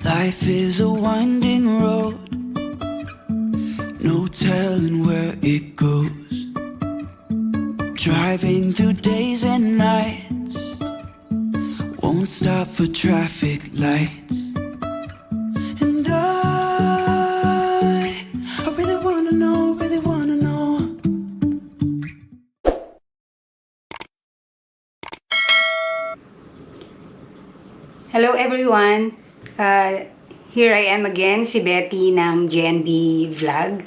Life is a winding road, no telling where it goes. Driving through days and nights, won't stop for traffic lights. And I really wanna know, really wanna know. Hello everyone! Here I am again, si Betty ng GNB Vlog.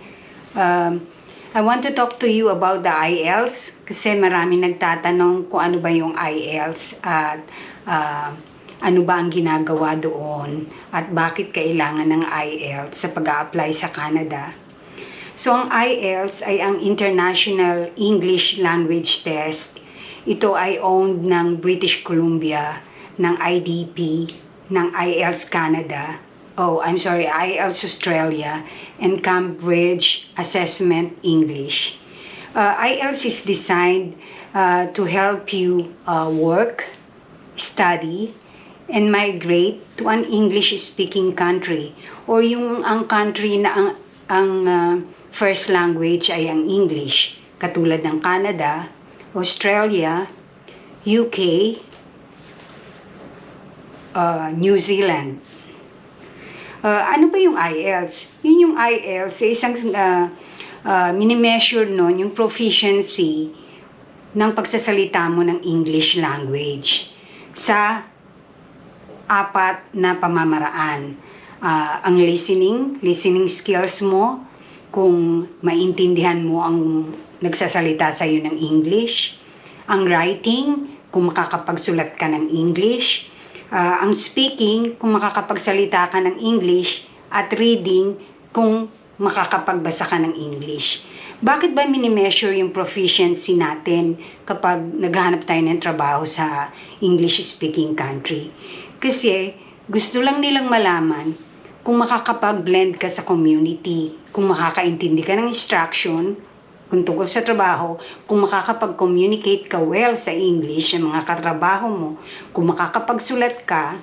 I want to talk to you about the Ielts kasi marami nagtatanong kung ano ba yung Ielts at ano ba ang ginagawa doon at bakit kailangan ng Ielts sa pag-a-apply sa Canada. So ang Ielts ay ang International English Language Test. Ito ay owned ng British Columbia, ng IDP, ng Ielts Canada, Ielts Australia, and Cambridge Assessment English. Ielts is designed to help you work, study, and migrate to an English-speaking country or ang country na ang first language ay ang English, katulad ng Canada, Australia, UK, New Zealand. Ano ba yung Ielts? Yung Ielts ay isang minimeasure nun yung proficiency ng pagsasalita mo ng English language sa 4 na pamamaraan. Ang listening skills mo, kung maintindihan mo ang nagsasalita sa iyo ng English. Ang writing, kung makakapagsulat ka ng English. Ang speaking, kung makakapagsalita ka ng English, at reading, kung makakapagbasa ka ng English. Bakit ba minimeasure yung proficiency natin kapag naghahanap tayo ng trabaho sa English-speaking country? Kasi gusto lang nilang malaman kung makakapag-blend ka sa community, kung makakaintindi ka ng instruction, kung tungkol sa trabaho, kung makakapag-communicate ka well sa English, sa mga katrabaho mo, kung makakapagsulat ka,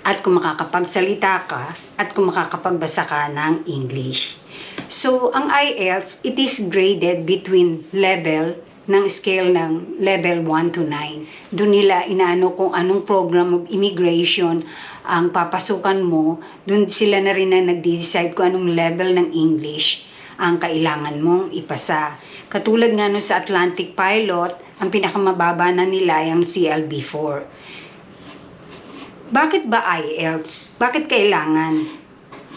at kung makakapagsalita ka, at kung makakapagbasa ka ng English. So, ang Ielts, it is graded between level ng scale ng level 1 to 9. Doon nila inaano kung anong program of immigration ang papasukan mo, doon sila na rin na nag-decide kung anong level ng English ang kailangan mong ipasa. Katulad nga no sa Atlantic Pilot, ang pinakamababa na nila ay ang CLB4. Bakit ba Ielts? Bakit kailangan?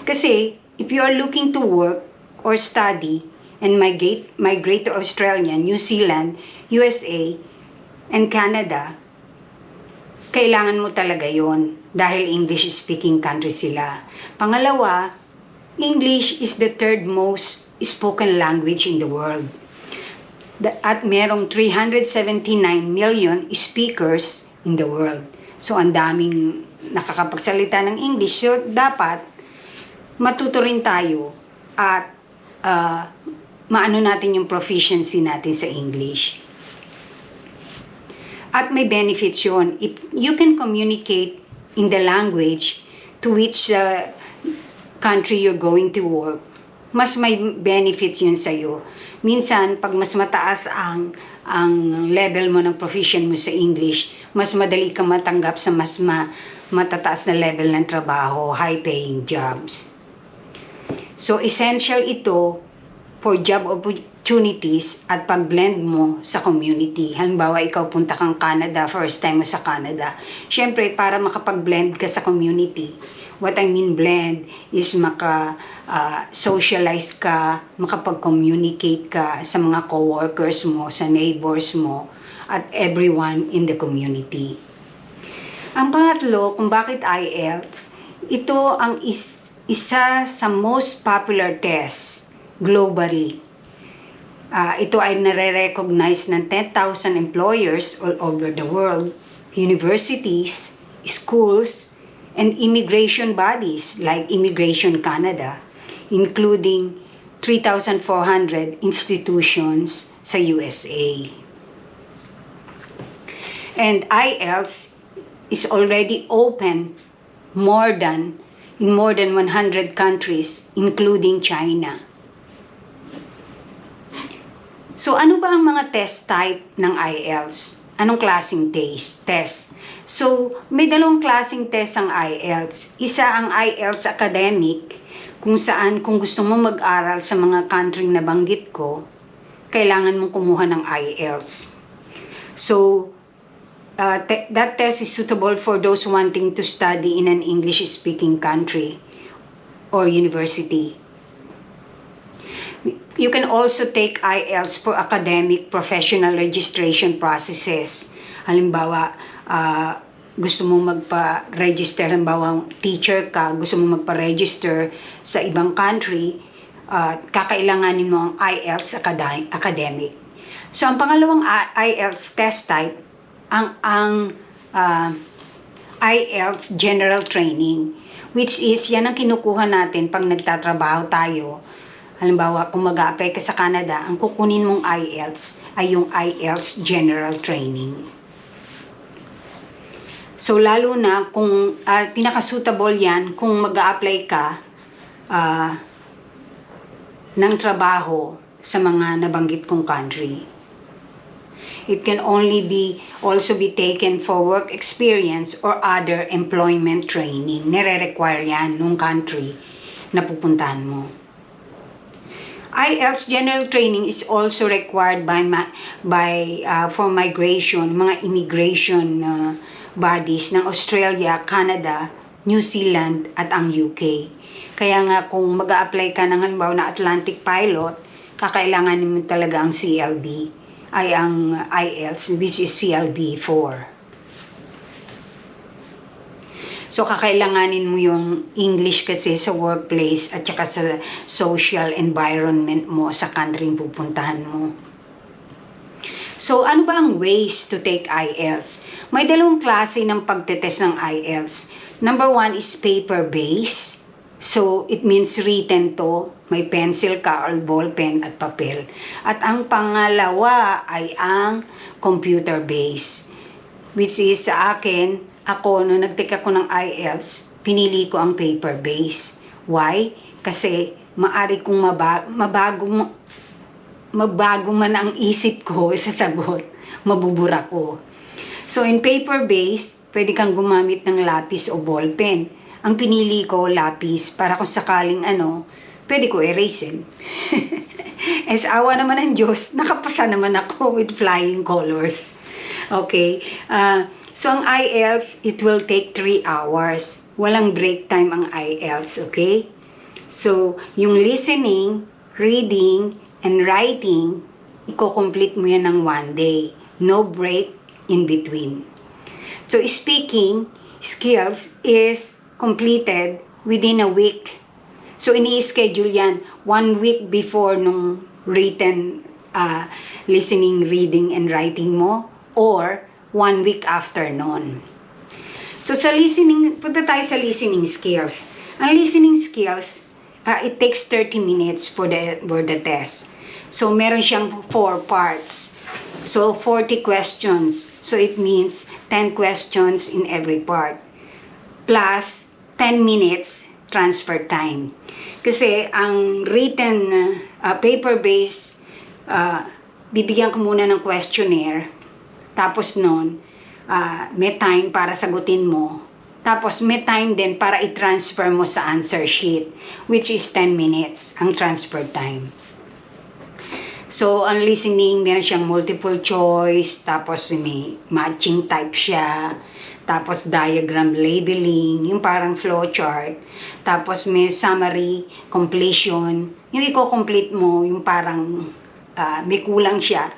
Kasi, if you are looking to work or study and migrate to Australia, New Zealand, USA, and Canada, kailangan mo talaga yon dahil English-speaking country sila. Pangalawa, English is the third most spoken language in the world. At merong 379 million speakers in the world. So, ang daming nakakapagsalita ng English. So, dapat matuto rin tayo at maano natin yung proficiency natin sa English. At may benefits yun. If you can communicate in the language to which country you're going to work, mas may benefits yun sa'yo. Minsan, pag mas mataas ang level mo ng proficient mo sa English, mas madali ka matanggap sa mas matataas na level ng trabaho, high-paying jobs. So, essential ito for job opportunities at pag-blend mo sa community. Halimbawa, ikaw punta kang Canada, first time mo sa Canada. Siyempre, para makapag-blend ka sa community, what I mean blend is socialize ka, makapag-communicate ka sa mga co-workers mo, sa neighbors mo, at everyone in the community. Ang pangatlo, kung bakit Ielts, ito ang isa sa most popular test globally. Ito ay nare-recognize ng 10,000 employers all over the world, universities, schools, and immigration bodies like Immigration Canada, including 3,400 institutions sa USA. And Ielts is already open in more than 100 countries, including China. So, ano ba ang mga test type ng IELTS? Anong klaseng test? So, may dalawang klaseng test ang IELTS. Isa ang IELTS academic, kung gusto mo mag-aral sa mga country na banggit ko, kailangan mong kumuha ng IELTS. So, that test is suitable for those wanting to study in an English-speaking country or university. You can also take IELTS for academic professional registration processes. Halimbawa, gusto mo magpa-register, halimbawa teacher ka, gusto mo magpa-register sa ibang country, kakailanganin mo ang IELTS academic. So, ang pangalawang IELTS test type, ang IELTS General Training, which is yan ang kinukuha natin pag nagtatrabaho tayo. Halimbawa, kung mag-a-apply ka sa Canada, ang kukunin mong IELTS ay yung IELTS General Training. So, lalo na kung pinaka-suitable yan kung mag-a-apply ka ng trabaho sa mga nabanggit kong country. It can also be taken for work experience or other employment training. Nire-require yan nung country na pupuntahan mo. IELTS General Training is also required for migration, mga immigration bodies ng Australia, Canada, New Zealand at ang UK. Kaya nga kung mag-a-apply ka ng halimbawa na Atlantic Pilot, kakailanganin mo talaga ang CLB, ay ang IELTS, which is CLB 4. So, kakailanganin mo yung English kasi sa workplace at saka sa social environment mo sa country pupuntahan mo. So, ano ba ang ways to take IELTS? May dalawang klase ng pagtetest ng IELTS. Number 1 is paper-based. So, it means written to. May pencil ka or ballpen at papel. At ang pangalawa ay ang computer-based. Which is sa akin, nung nag-take ako ng IELTS, pinili ko ang paper-based. Why? Kasi maari kong mabago man ang isip ko sa sagot, mabubura ko. So, in paper-based, pwede kang gumamit ng lapis o ballpen. Ang pinili ko, lapis, para kung sakaling pwede ko erasin. As awa naman ng Diyos, nakapasa naman ako with flying colors. Okay. So, ang IELTS, it will take 3 hours. Walang break time ang IELTS, okay? So, yung listening, reading, and writing, i-complete mo yan ng 1 day. No break in between. So, speaking skills is completed within a week. So, ini-schedule yan 1 week before nung written listening, reading, and writing mo, or 1 week after nun. So, sa listening, punta tayo sa listening skills. Ang listening skills, it takes 30 minutes for the test. So, meron siyang 4 parts. So, 40 questions. So, it means 10 questions in every part. Plus, 10 minutes transfer time. Kasi, ang written, paper-based, bibigyan ko muna ng questionnaire. Tapos nun, may time para sagutin mo. Tapos may time din para i-transfer mo sa answer sheet, which is 10 minutes ang transfer time. So, ang listening, meron siyang multiple choice, tapos may matching type siya, tapos diagram labeling, yung parang flowchart, tapos may summary, completion, yung i-complete mo, yung parang may kulang siya,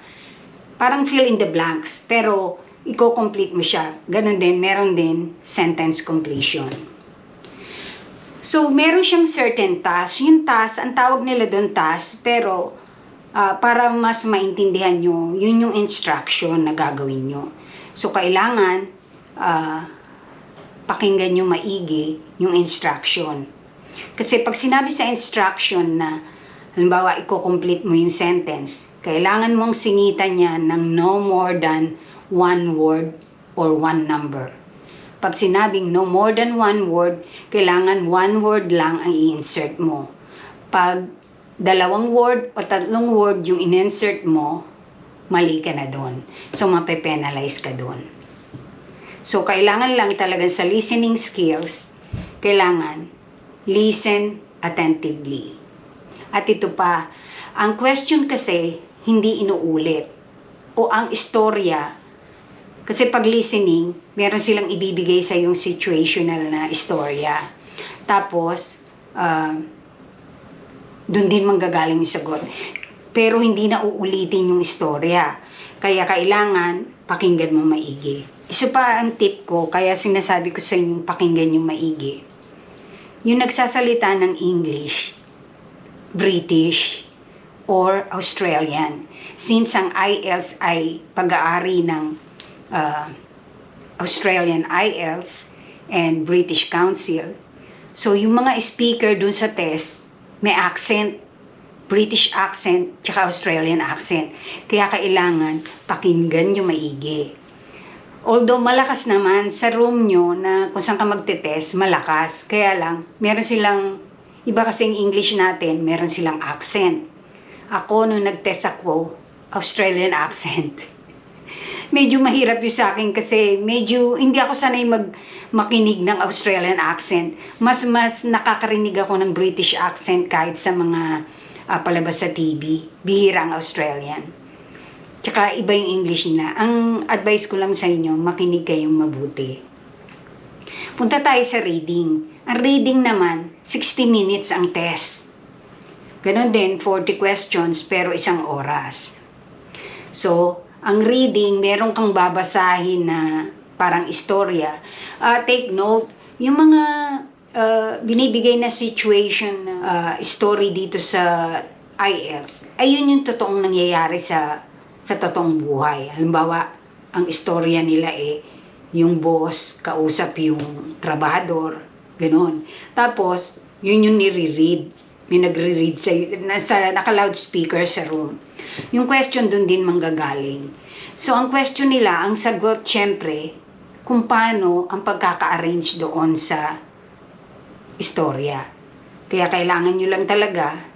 parang fill in the blanks, pero i-complete mo siya. Ganon din, meron din sentence completion. So, meron siyang certain task. Yung task, ang tawag nila doon task, pero para mas maintindihan nyo, yun yung instruction na gagawin nyo. So, kailangan pakinggan nyo maigi yung instruction. Kasi pag sinabi sa instruction na, halimbawa, i-complete mo yung sentence, kailangan mong singitan yan ng no more than 1 word or 1 number. Pag sinabing no more than one word, kailangan one word lang ang i-insert mo. Pag dalawang word o tatlong word yung in-insert mo, mali ka na doon. So, mape-penalize ka doon. So, kailangan lang talaga sa listening skills, kailangan listen attentively. At ito pa, ang question kasi hindi inuulit. O ang istorya, kasi pag listening, meron silang ibibigay sa yung situational na istorya. Tapos, doon din manggagaling yung sagot. Pero hindi na uulitin yung istorya. Kaya kailangan pakinggan mo maigi. Isa pa ang tip ko, kaya sinasabi ko sa inyo pakinggan yung maigi. Yung nagsasalita ng English, British, or Australian. Since ang IELTS ay pag-aari ng Australian IELTS and British Council, so yung mga speaker dun sa test, may accent, British accent, tsaka Australian accent. Kaya kailangan pakinggan yung maigi. Although malakas naman sa room nyo na kung saan ka magte-test, malakas. Kaya lang, meron silang, iba kasing English natin, meron silang accent. Ako, nung nag-test ako, Australian accent. Medyo mahirap yung sa akin kasi medyo, hindi ako sanay makinig ng Australian accent. Mas nakakarinig ako ng British accent kahit sa mga palabas sa TV. Bihira ang Australian. Tsaka iba yung English na. Ang advice ko lang sa inyo, makinig kayong mabuti. Punta tayo sa reading. Ang reading naman, 60 minutes ang test. Ganon din, 40 questions pero 1 oras. So, ang reading, meron kang babasahin na parang istorya. Take note, yung mga binibigay na situation, story dito sa IELTS, ayun yung totoong nangyayari sa totoong buhay. Halimbawa, ang istorya nila yung boss, kausap yung trabahador, gano'n. Tapos, yun yung nire-read. May nagre-read naka-loudspeaker sa room. Yung question dun din manggagaling. So, ang question nila, ang sagot, syempre, kung paano ang pagkaka-arrange doon sa istorya. Kaya kailangan nyo lang talaga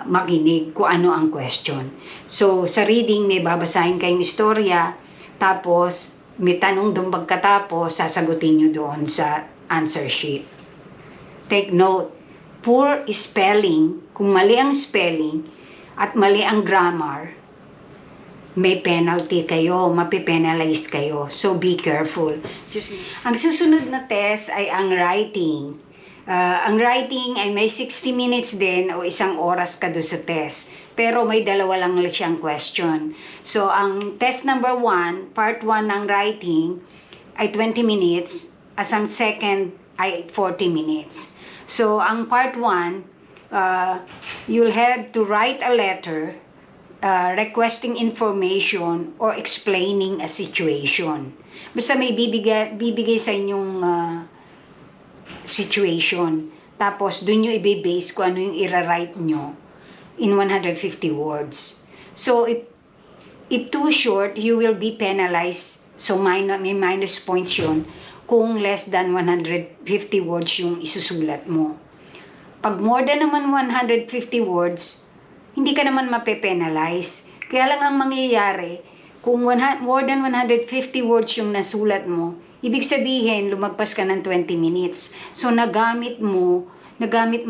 makinig kung ano ang question. So, sa reading, may babasahin kayong istorya, tapos may tanong doon pagkatapos, sasagutin nyo doon sa answer sheet. Take note, poor spelling, kung mali ang spelling at mali ang grammar, may penalty kayo, mapipenalize kayo. So, be careful. Ang susunod na test ay ang writing. Ang writing ay may 60 minutes din o 1 oras ka doon sa test. Pero may 2 lang siyang question. So, ang test number 1, part 1 ng writing ay 20 minutes, as ang second ay 40 minutes. So, ang part 1, you'll have to write a letter requesting information or explaining a situation. Basta may bibigay sa inyong situation. Tapos, dun nyo i-base kung ano yung i-write nyo in 150 words. So, if too short, you will be penalized. So, may minus points yun kung less than 150 words yung isusulat mo. Pag more than naman 150 words, hindi ka naman mape-penalize. Kaya lang ang mangyayari, kung more than 150 words yung nasulat mo, ibig sabihin, lumagpas ka ng 20 minutes. So, nagamit mo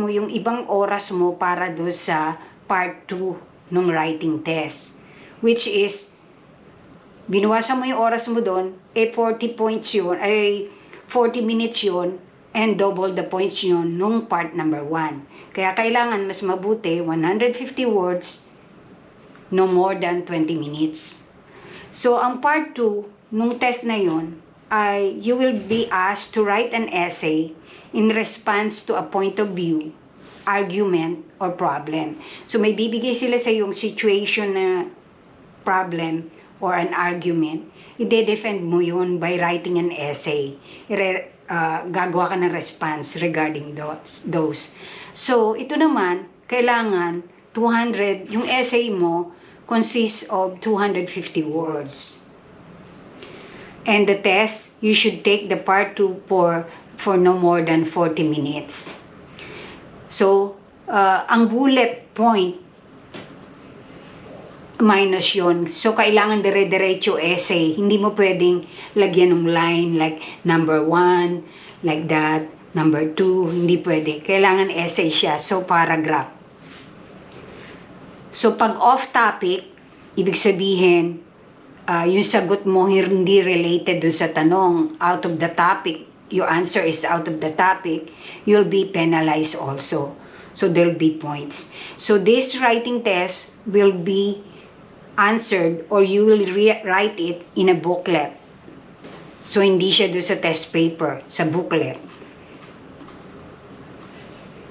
yung ibang oras mo para do sa part 2 ng writing test. Which is, binuwasan mo yung oras mo doon, 40 points yun, 40 minutes yun, and double the points yun nung part number 1. Kaya kailangan mas mabuti, 150 words, no more than 20 minutes. So, ang part 2 nung test na yun, you will be asked to write an essay in response to a point of view, argument, or problem. So, may bibigay sila sa yung situation na problem or an argument. I-defend mo yun by writing an essay. Gagawa ka ng response regarding those. So, ito naman, kailangan 200, yung essay mo consists of 250 words. And the test, you should take the part 2 for no more than 40 minutes. So, ang bullet point, minus yon. So, kailangan dire-diretso essay. Hindi mo pwedeng lagyan ng line like number 1, like that, number 2. Hindi pwede. Kailangan essay siya. So, paragraph. So, pag off-topic, ibig sabihin, yung sagot mo hindi related dun sa tanong, out of the topic, your answer is out of the topic, you'll be penalized also. So, there'll be points. So, this writing test will be answered or you will write it in a booklet. So, hindi siya doon sa test paper, sa booklet.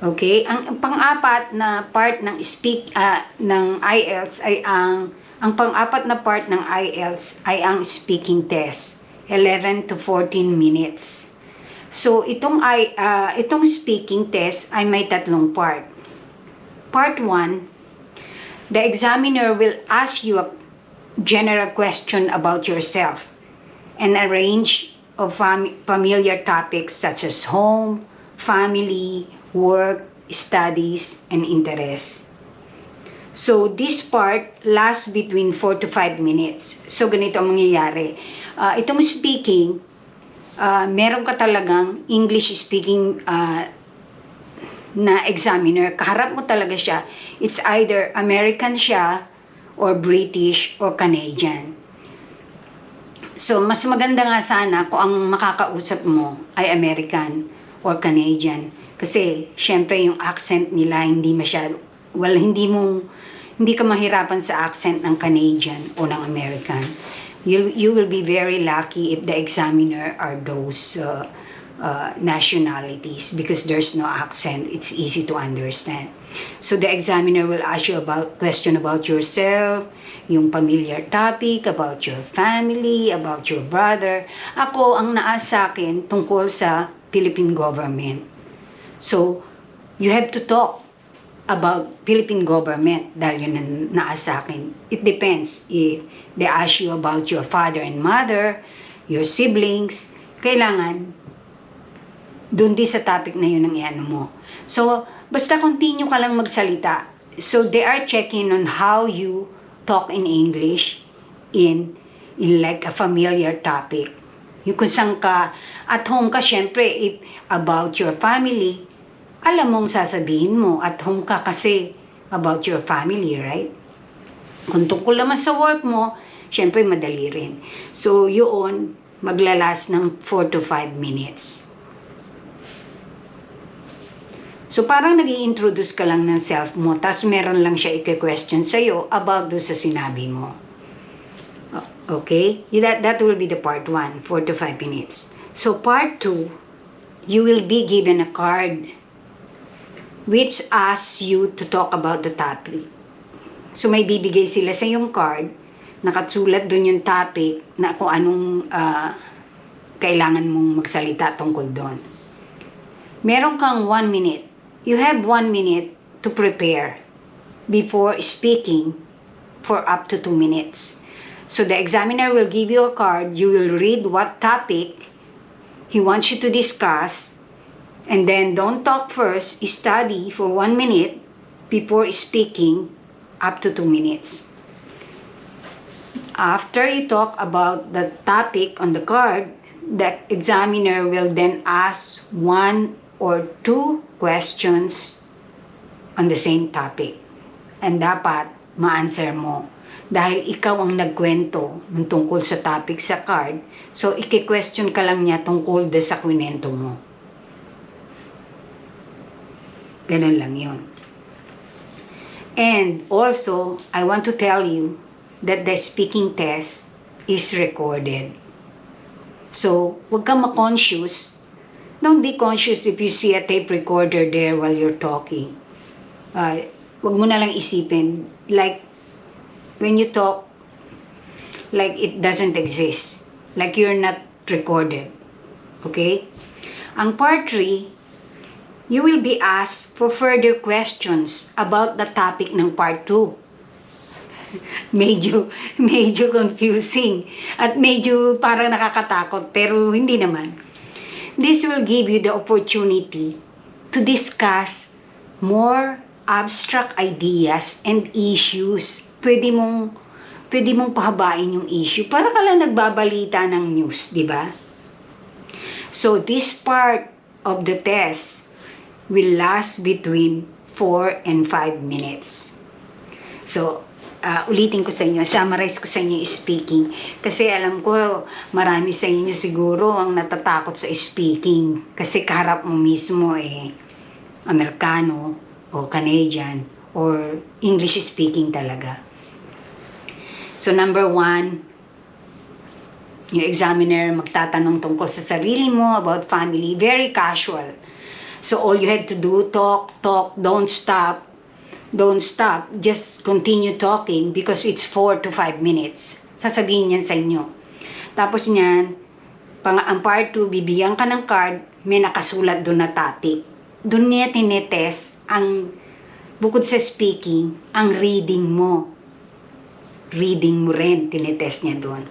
Okay? Ang pang-apat na part ng ng IELTS ay ang pang-apat na part ng IELTS ay ang speaking test, 11 to 14 minutes. So, itong speaking test ay may tatlong part. Part 1, the examiner will ask you a general question about yourself and a range of familiar topics such as home, family, work, studies, and interests. So, this part lasts between 4 to 5 minutes. So, ganito ang mangyayari. Itong speaking, meron ka talagang English speaking na examiner. Kaharap mo talaga siya. It's either American siya, or British, or Canadian. So, mas maganda nga sana kung ang makakausap mo ay American or Canadian. Kasi, syempre, yung accent nila hindi masyado, hindi ka mahirapan sa accent ng Canadian o ng American. You will be very lucky if the examiner are those nationalities because there's no accent. It's easy to understand. So the examiner will ask you question about yourself, yung familiar topic, about your family, about your brother. Ako, ang naas sa akin tungkol sa Philippine government. So, you have to talk about Philippine government dahil yun ang naas sa akin. It depends if they ask you about your father and mother, your siblings, kailangan doon din sa topic na yun ang iano mo. So, basta continue ka lang magsalita. So, they are checking on how you talk in English in like a familiar topic. Yung kung saan ka, at home ka, syempre, if about your family, alam mong sasabihin mo, at home ka kasi about your family, right? Kung tungkol naman sa work mo, syempre, madali rin. So, yun, maglalas ng 4 to 5 minutes. So, parang nag-i-introduce ka lang ng self mo, tapos meron lang siya i-question sa'yo about doon sa sinabi mo. Okay? That will be the part 1, 4 to 5 minutes. So, part 2, you will be given a card which asks you to talk about the topic. So, may bibigay sila sa yung card, nakasulat dun yung topic na kung anong kailangan mong magsalita tungkol doon. Meron kang 1 minute. You have 1 minute to prepare before speaking for up to 2 minutes. So, the examiner will give you a card. You will read what topic he wants you to discuss. And then, don't talk first. Study for 1 minute before speaking up to 2 minutes. After you talk about the topic on the card, the examiner will then ask 1 or 2 questions on the same topic. And dapat ma-answer mo. Dahil ikaw ang nagkwento ng tungkol sa topic sa card, so iki-question ka lang niya tungkol sa kwento mo. Ganun lang yun. And also, I want to tell you that the speaking test is recorded. So, huwag kang ma-conscious. Don't be conscious if you see a tape recorder there while you're talking. Huwag mo na lang isipin. Like, when you talk, like it doesn't exist. Like you're not recorded. Okay? Ang part 3, you will be asked for further questions about the topic ng part 2. medyo confusing at medyo parang nakakatakot, pero hindi naman. This will give you the opportunity to discuss more abstract ideas and issues. Pwede mong pahabain yung issue. Para ka lang nagbabalita ng news, di ba? So, this part of the test will last between 4 and 5 minutes. So, ulitin ko sa inyo, summarize ko sa inyo speaking. Kasi alam ko, marami sa inyo siguro ang natatakot sa speaking. Kasi kaharap mo mismo Amerikano o Canadian or English speaking talaga. So, number 1, yung examiner magtatanong tungkol sa sarili mo, about family, very casual. So, all you had to do, talk, don't stop. Don't stop, just continue talking because it's 4 to 5 minutes. Sasabihin yan sa inyo. Tapos niyan, ang part 2, bibigyan ka ng card, may nakasulat doon na topic. Doon niya tinetest bukod sa speaking, ang reading mo. Reading mo rin, tinetest niya doon.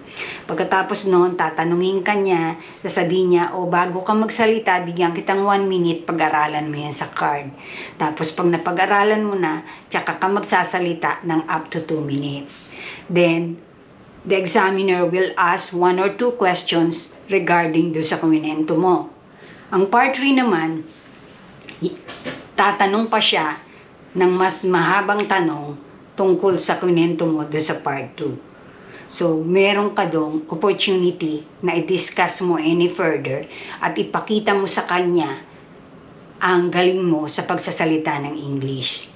Pagkatapos noon, tatanungin ka niya, sasabihin niya, bago ka magsalita, bigyan kitang 1 minute, pag-aralan mo yan sa card. Tapos pag napag-aralan mo na, tsaka ka magsasalita ng up to 2 minutes. Then, the examiner will ask 1 or 2 questions regarding do sa kuminento mo. Ang part 3 naman, tatanong pa siya ng mas mahabang tanong tungkol sa kunento mo doon sa part 2. So, meron ka dong opportunity na i-discuss mo any further at ipakita mo sa kanya ang galing mo sa pagsasalita ng English.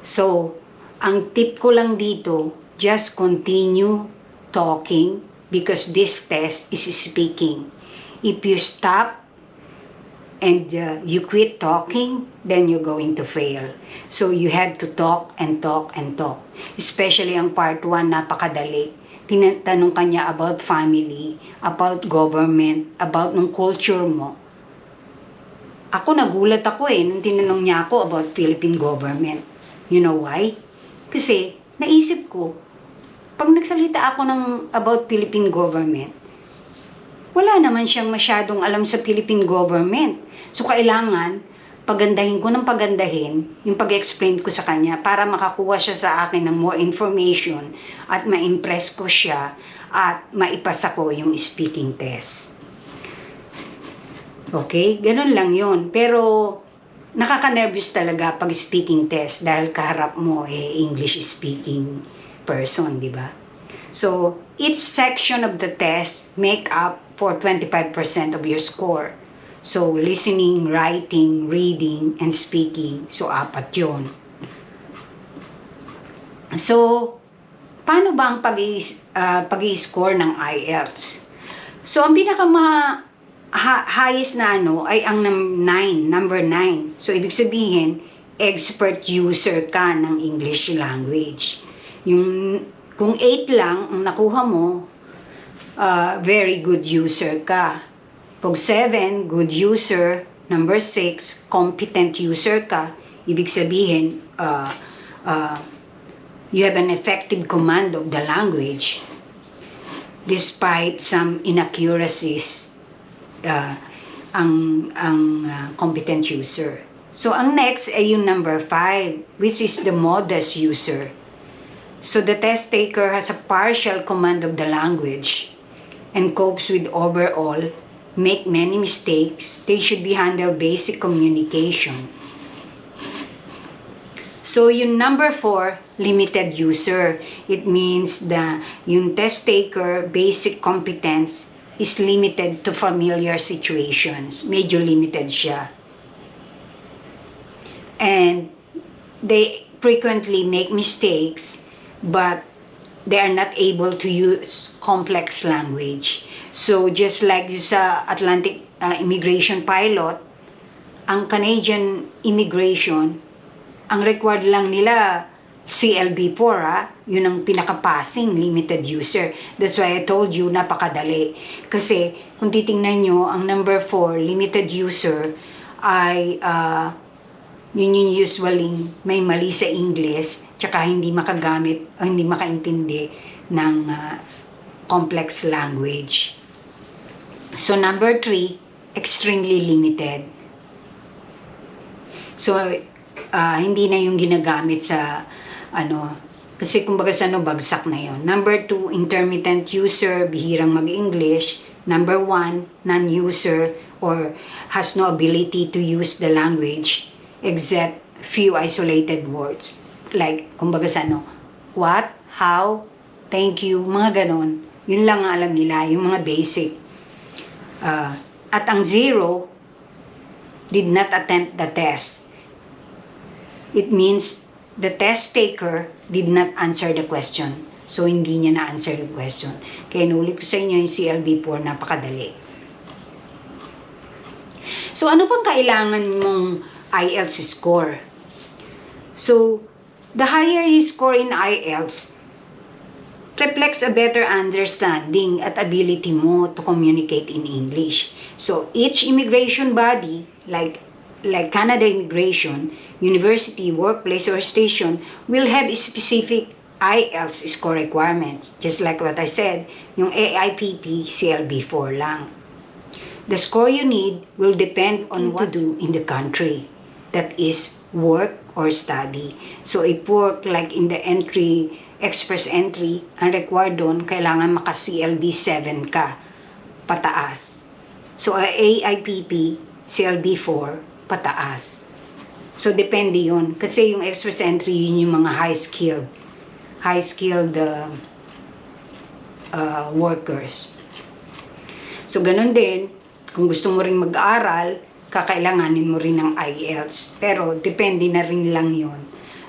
So, ang tip ko lang dito, just continue talking because this test is speaking. If you stop and you quit talking, then you're going to fail. So you have to talk and talk and talk. Especially ang part 1, napakadali. Tinatanong kanya about family, about government, about nung culture mo. Ako nagulat ako nung tinanong niya ako about Philippine government. You know why? Kasi naisip ko, pag nagsalita ako about Philippine government, wala naman siyang masyadong alam sa Philippine government. So, kailangan pagandahin ko ng pagandahin yung pag-explain ko sa kanya para makakuha siya sa akin ng more information at ma-impress ko siya at maipasa ko yung speaking test. Okay? Ganun lang yun. Pero, nakaka-nervous talaga pag speaking test dahil kaharap mo English speaking person, di ba? So, each section of the test make up for 25% of your score. So, listening, writing, reading, and speaking. So, 4 yun. So, paano ba ang pag-i-score ng IELTS? So, ang highest na ay ang number 9. So, ibig sabihin, expert user ka ng English language. Kung 8 lang ang nakuha mo, very good user ka. Pag 7, good user. Number 6, competent user ka. Ibig sabihin, you have an effective command of the language despite some inaccuracies ang competent user. So, ang next ay yung number 5, which is the modest user. So, the test taker has a partial command of the language and copes with overall, make many mistakes. They should be handled basic communication. So, yung number 4, limited user. It means yung test taker, basic competence is limited to familiar situations. Medyo limited siya. And they frequently make mistakes, but they are not able to use complex language. So, just like sa Atlantic immigration pilot, ang Canadian immigration, ang required lang nila CLB4, yun ang pinaka-passing limited user. That's why I told you, napakadali. Kasi, kung titingnan nyo, ang number 4, limited user, ay Yun yung usually may mali sa English, tsaka hindi makagamit o hindi makaintindi ng complex language. So number 3, extremely limited. So hindi na yung ginagamit sa kasi kumbaga sa bagsak na yon. Number 2, intermittent user, bihirang mag-English. Number 1, non-user or has no ability to use the language except few isolated words. Like, kumbaga sa what, how, thank you, mga ganon. Yun lang ang alam nila, yung mga basic. At ang 0, did not attempt the test. It means the test taker did not answer the question. So, hindi niya na-answer yung question. Kaya inulit ko sa inyo yung CLB4, napakadali. So, ano pang kailangan mong IELTS score? So, the higher you score in IELTS, reflects a better understanding at ability mo to communicate in English. So, each immigration body, like Canada Immigration, university, workplace, or station, will have a specific IELTS score requirement. Just like what I said, yung AIPP, CLB4 lang. The score you need will depend on what to do in the country. That is, work or study. So, if work, like in the express entry, ang required doon, kailangan maka-CLB7 ka, pataas. So, AIPP, CLB4, pataas. So, depende yun. Kasi yung express entry, yun yung mga high-skilled workers. So, ganun din, kung gusto mo rin mag-aaral, kakailanganin mo rin ng IELTS. Pero, depende na rin lang yun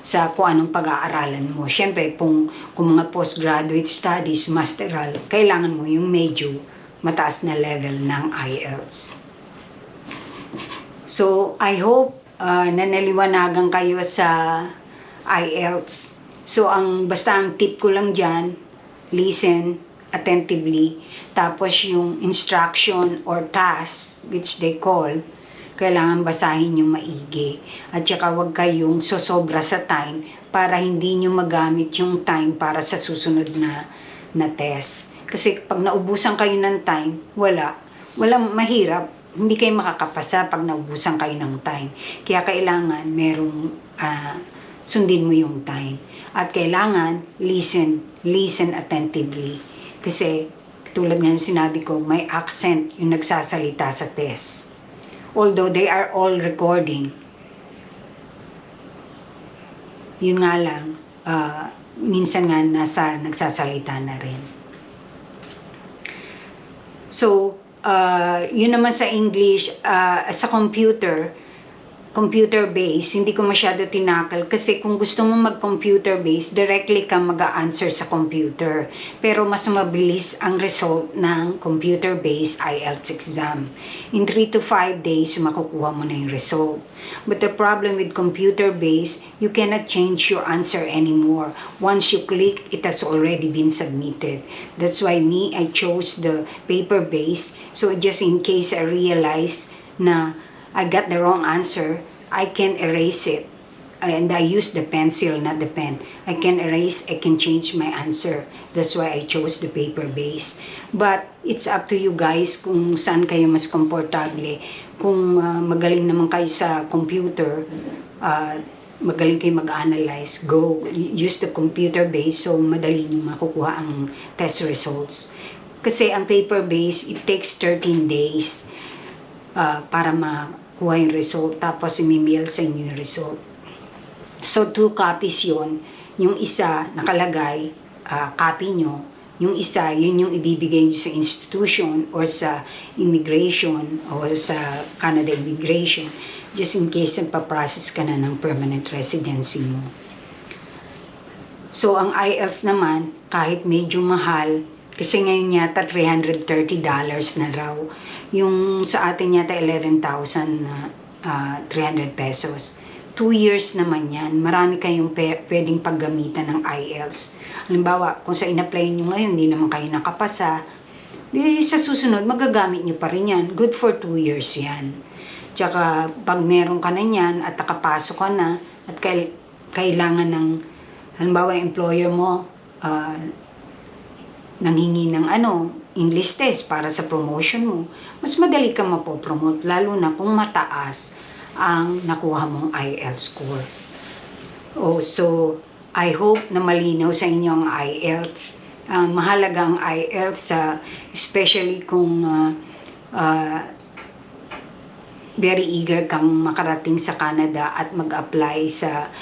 sa kung anong pag-aaralan mo. Siyempre, kung mga postgraduate studies, masteral, kailangan mo yung medyo mataas na level ng IELTS. So, I hope na naliwanagan kayo sa IELTS. So, basta ang tip ko lang dyan, listen attentively. Tapos yung instruction or task, which they call, kailangan basahin yung maigi. At saka huwag kayong sosobra sa time para hindi nyo magamit yung time para sa susunod na test. Kasi pag naubusan kayo ng time, walang mahirap. Hindi kayo makakapasa pag naubusan kayo ng time. Kaya kailangan sundin mo yung time. At kailangan listen attentively. Kasi tulad nga sinabi ko, may accent yung nagsasalita sa test. Although they are all recording, yun nga lang, minsan nga nagsasalita na rin. So, yun naman sa English, sa computer-based, hindi ko masyado tinakal kasi kung gusto mo mag-computer-based, directly ka mag-a-answer sa computer. Pero mas mabilis ang result ng computer-based IELTS exam. In 3 to 5 days, makukuha mo na yung result. But the problem with computer-based, you cannot change your answer anymore. Once you click, it has already been submitted. That's why I chose the paper-based. So just in case I realize na I got the wrong answer, I can erase it. And I use the pencil, not the pen. I can erase, I can change my answer. That's why I chose the paper-based. But it's up to you guys kung saan kayo mas komportable. Kung magaling naman kayo sa computer, magaling kayo mag-analyze, go. Use the computer-based so madali nyo makukuha ang test results. Kasi ang paper-based, it takes 13 days para makuha yung result, tapos i-mail sa inyo yung result. So, 2 copies yun. Yung isa, nakalagay, copy nyo. Yung isa, yun yung ibibigay nyo sa institution or sa immigration or sa Canada Immigration, just in case nagpa-process ka na ng permanent residency mo. So, ang IELTS naman, kahit medyo mahal, kasi ngayon yata $330 na raw. Yung sa atin yata 11,300 pesos. 2 years naman yan. Marami kayong pwedeng paggamitan ng IELTS. Halimbawa, kung sa in-apply nyo ngayon, hindi naman kayo nakapasa, sa susunod, magagamit nyo pa rin yan. Good for 2 years yan. Tsaka pag meron ka na yan at nakapasok ka na at kailangan ng, halimbawa employer mo nanghingi ng English test para sa promotion mo, mas madali ka mapopromote, lalo na kung mataas ang nakuha mong IELTS score. So, I hope na malinaw sa inyo ang IELTS. Mahalaga ang IELTS, especially kung very eager kang makarating sa Canada at mag-apply sa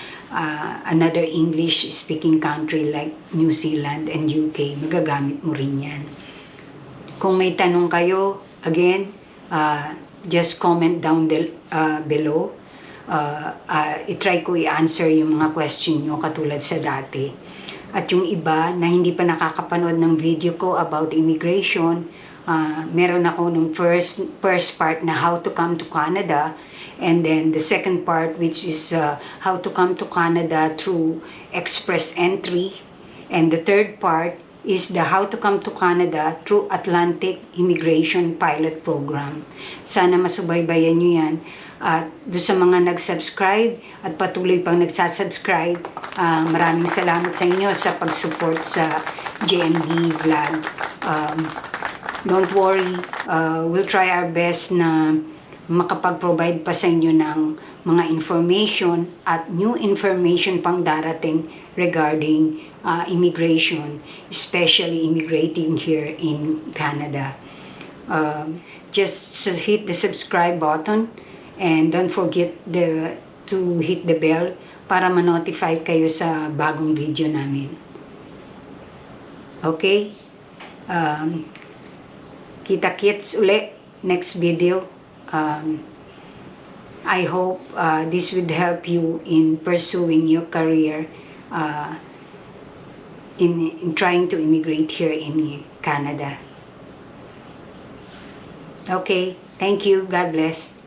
another English-speaking country like New Zealand and UK. Magagamit mo rin yan. Kung may tanong kayo, again, just comment down below. I-try ko i-answer yung mga question nyo katulad sa dati. At yung iba na hindi pa nakakapanood ng video ko about immigration, meron ako ng first part na how to come to Canada, and then the second part which is how to come to Canada through express entry, and the third part is the how to come to Canada through Atlantic Immigration Pilot Program. Sana masubaybayan nyo yan. At doon sa mga nag-subscribe at patuloy pang nagsasubscribe, maraming salamat sa inyo sa pag-support sa JND vlog. Don't worry, we'll try our best na makapag-provide pa sa inyo ng mga information at new information pang darating regarding immigration, especially immigrating here in Canada. Just hit the subscribe button and don't forget to hit the bell para ma-notify kayo sa bagong video namin. Okay? Kita-kits uli next video. I hope this would help you in pursuing your career in trying to immigrate here in Canada. Okay, thank you. God bless.